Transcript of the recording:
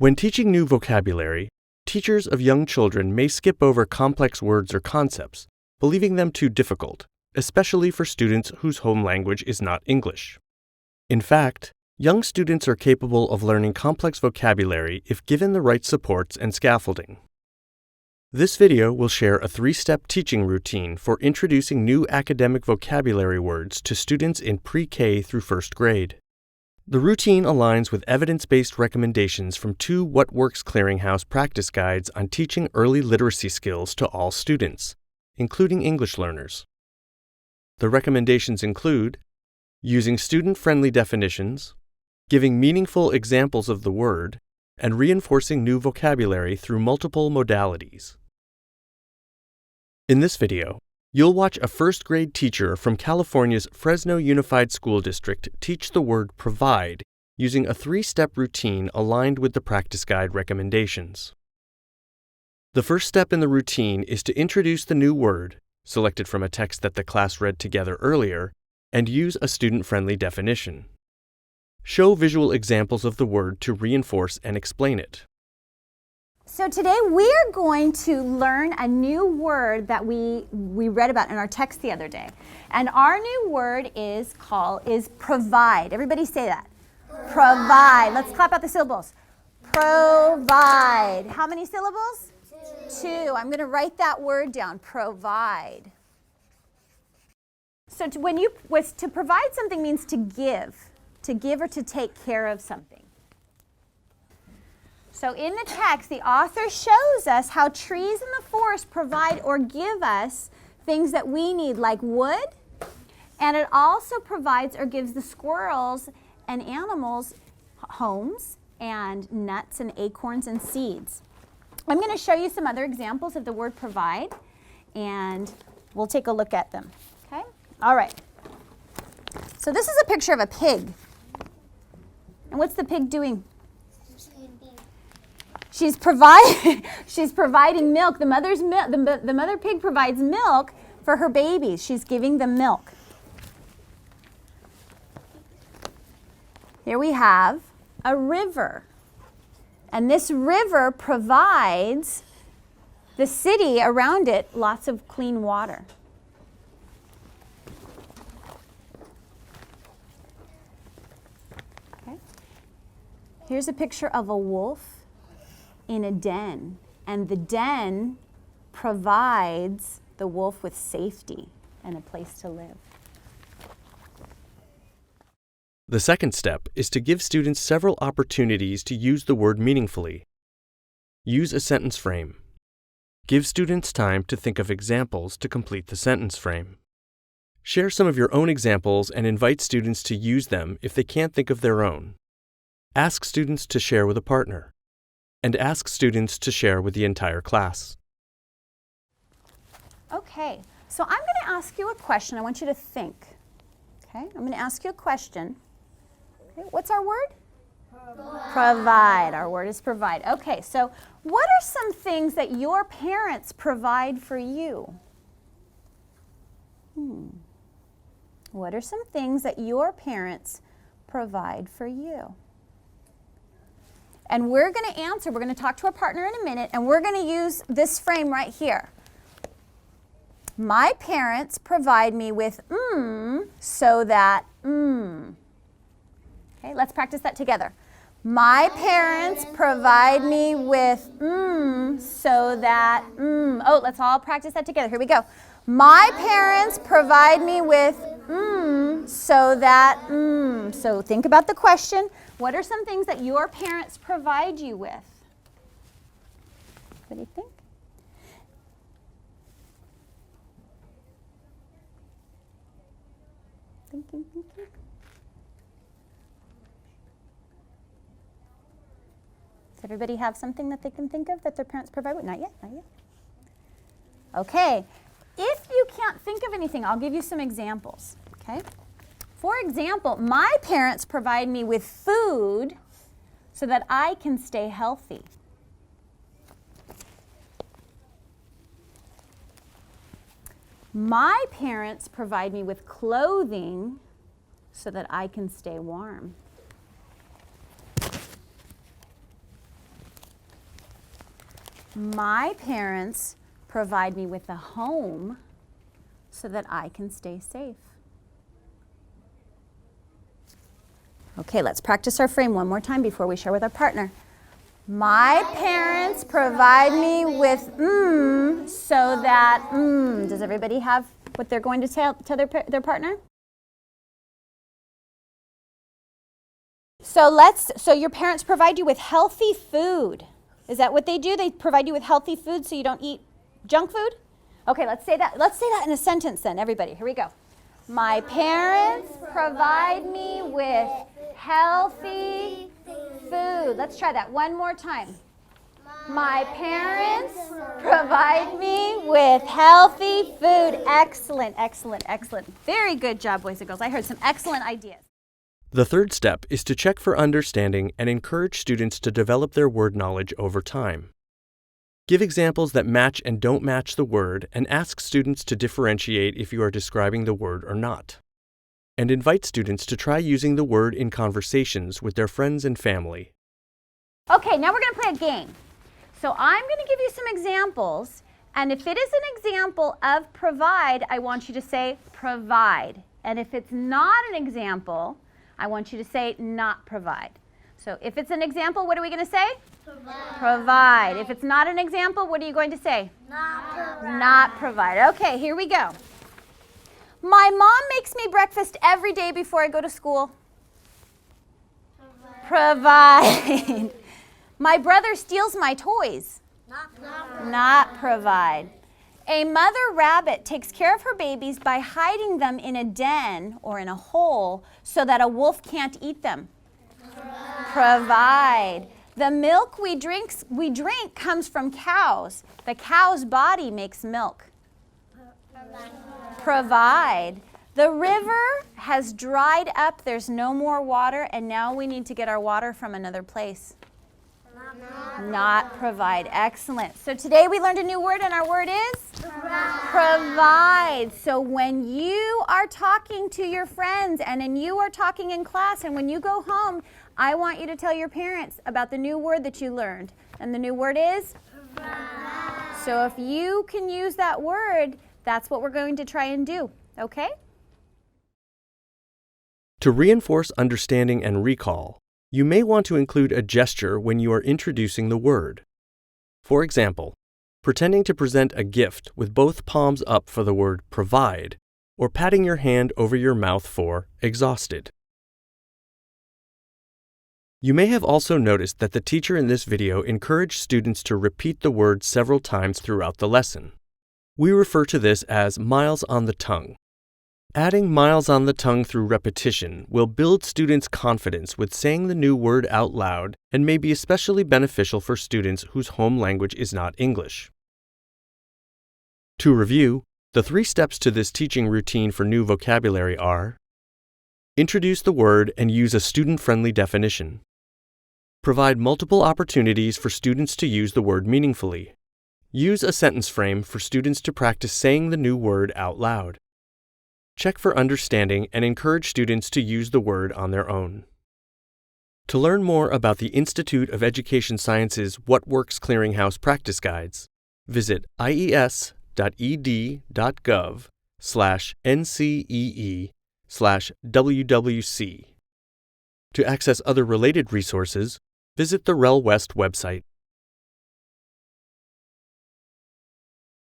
When teaching new vocabulary, teachers of young children may skip over complex words or concepts, believing them too difficult, especially for students whose home language is not English. In fact, young students are capable of learning complex vocabulary if given the right supports and scaffolding. This video will share a 3-step teaching routine for introducing new academic vocabulary words to students in pre-K through 1st grade. The routine aligns with evidence-based recommendations from 2 Works Clearinghouse Practice Guides on teaching early literacy skills to all students, including English learners. The recommendations include using student-friendly definitions, giving meaningful examples of the word, and reinforcing new vocabulary through multiple modalities. In this video, you'll watch a 1st grade teacher from California's Fresno Unified School District teach the word provide using a 3-step routine aligned with the practice guide recommendations. The first step in the routine is to introduce the new word, selected from a text that the class read together earlier, and use a student-friendly definition. Show visual examples of the word to reinforce and explain it. So today we are going to learn a new word that we read about in our text the other day. And our new word is provide. Everybody say that. Provide. Let's clap out the syllables. Provide. How many syllables? 2. I'm going to write that word down. Provide. So to provide something means to give or to take care of something. So in the text, the author shows us how trees in the forest provide or give us things that we need, like wood, and it also provides or gives the squirrels and animals homes and nuts and acorns and seeds. I'm going to show you some other examples of the word provide, and we'll take a look at them. Okay? All right. So this is a picture of a pig. And what's the pig doing? She's providing milk. The mother pig provides milk for her babies. She's giving them milk. Here we have a river. And this river provides the city around it lots of clean water. Okay. Here's a picture of a wolf in a den, and the den provides the wolf with safety and a place to live. The second step is to give students several opportunities to use the word meaningfully. Use a sentence frame. Give students time to think of examples to complete the sentence frame. Share some of your own examples and invite students to use them if they can't think of their own. Ask students to share with a partner. And ask students to share with the entire class. Okay, so I'm going to ask you a question. I want you to think. Okay, I'm going to ask you a question. Okay, what's our word? Provide. Our word is provide. Okay, so what are some things that your parents provide for you? What are some things that your parents provide for you? And we're going to answer, we're going to talk to our partner in a minute, and we're going to use this frame right here. My parents provide me with so that Okay, let's practice that together. My parents provide me with so that Oh, let's all practice that together. Here we go. My parents provide me with so that So think about the question. What are some things that your parents provide you with? What do you think? Thinking. Does everybody have something that they can think of that their parents provide with? Not yet, not yet. Okay, if you can't think of anything, I'll give you some examples, okay? For example, my parents provide me with food so that I can stay healthy. My parents provide me with clothing so that I can stay warm. My parents provide me with a home so that I can stay safe. Okay, let's practice our frame one more time before we share with our partner. My parents provide me with so that Does everybody have what they're going to tell their partner? So your parents provide you with healthy food. Is that what they do? They provide you with healthy food so you don't eat junk food? Okay, let's say that. Let's say that in a sentence then, everybody. Here we go. My parents provide me with healthy food. Let's try that one more time. My parents provide me with healthy food. Excellent, excellent, excellent. Very good job, boys and girls. I heard some excellent ideas. The third step is to check for understanding and encourage students to develop their word knowledge over time. Give examples that match and don't match the word and ask students to differentiate if you are describing the word or not. And invite students to try using the word in conversations with their friends and family. Okay, now we're going to play a game. So I'm going to give you some examples, and if it is an example of provide, I want you to say provide. And if it's not an example, I want you to say not provide. So if it's an example, what are we going to say? Provide. Provide. If it's not an example, what are you going to say? Not provide. Not provide. Okay, here we go. My mom makes me breakfast every day before I go to school. Provide. My brother steals my toys. Not provide. A mother rabbit takes care of her babies by hiding them in a den or in a hole so that a wolf can't eat them. Provide. The milk we drink comes from cows. The cow's body makes milk. Provide. The river has dried up. There's no more water, and now we need to get our water from another place. Not provide. Excellent. So today we learned a new word, and our word is? Provide. So when you are talking to your friends and then you are talking in class and when you go home, I want you to tell your parents about the new word that you learned. And the new word is? Provide. So if you can use that word, that's what we're going to try and do. Okay? To reinforce understanding and recall, you may want to include a gesture when you are introducing the word. For example, pretending to present a gift with both palms up for the word provide, or patting your hand over your mouth for exhausted. You may have also noticed that the teacher in this video encouraged students to repeat the word several times throughout the lesson. We refer to this as miles on the tongue. Adding miles on the tongue through repetition will build students' confidence with saying the new word out loud and may be especially beneficial for students whose home language is not English. To review, the 3 steps to this teaching routine for new vocabulary are: introduce the word and use a student-friendly definition. Provide multiple opportunities for students to use the word meaningfully. Use a sentence frame for students to practice saying the new word out loud. Check for understanding and encourage students to use the word on their own. To learn more about the Institute of Education Sciences' What Works Clearinghouse Practice Guides, visit ies.ed.gov/ncee/WWC. To access other related resources, visit the REL West website.